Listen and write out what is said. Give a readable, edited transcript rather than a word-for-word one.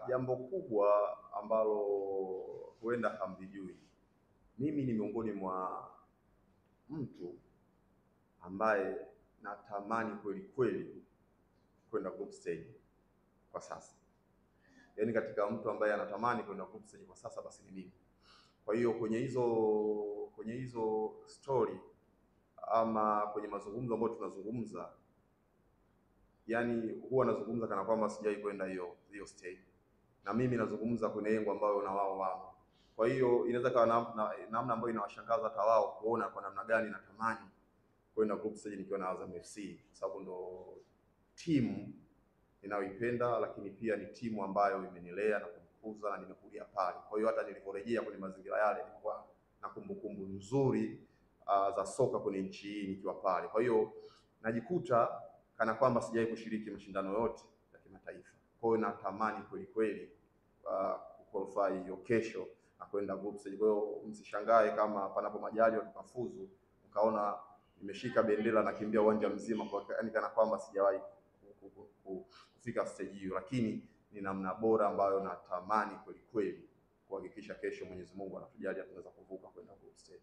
Jambo kubwa ambalo huenda hamlijui, mimi ni miongoni mwa mtu ambaye natamani kweli kweli kwenda group stage kwa sasa. Yaani katika mtu ambaye anatamani kwenda group stage kwa sasa basi ni mimi. Kwa hiyo kwenye hizo story ama kwenye mazungumzo ambayo tunazungumza, yani huwa nazungumza kana kwamba sijawahi kwenda hiyo stage. Na mimi nazungumza kwenye lengo ambayo na wao wao. Kwa hiyo inaweza kuwa namna ambayo inawashangaza hata wao kuona kwa namna gani natamani kwenda group stage nikiwa na Azam FC, kwa sababu ndo timu ninayoipenda, lakini pia ni timu ambayo imenilea na kunikuza na nimekulia pale. Kwa hiyo hata niliporejea kwenye mazingira yale nilikuwa na kumbukumbu nzuri za soka kwenye nchi hii nikiwa pale. Kwa hiyo najikuta kana kwamba sijawahi kushiriki mashindano yote ya kimataifa. Kwa hiyo natamani kweli kweli kuqualify hiyo kesho na kwenda group stage. Kwa hiyo msishangae kama panapo majali tukafuzu ukaona nimeshika bendera na kimbia uwanja mzima, kwa yani kana kwamba sijawahi kufika stage hiyo, lakini ni namna bora ambayo natamani kweli kweli kuhakikisha kesho Mwenyezi Mungu anatujalia tunaweza kuvuka kwenda group stage.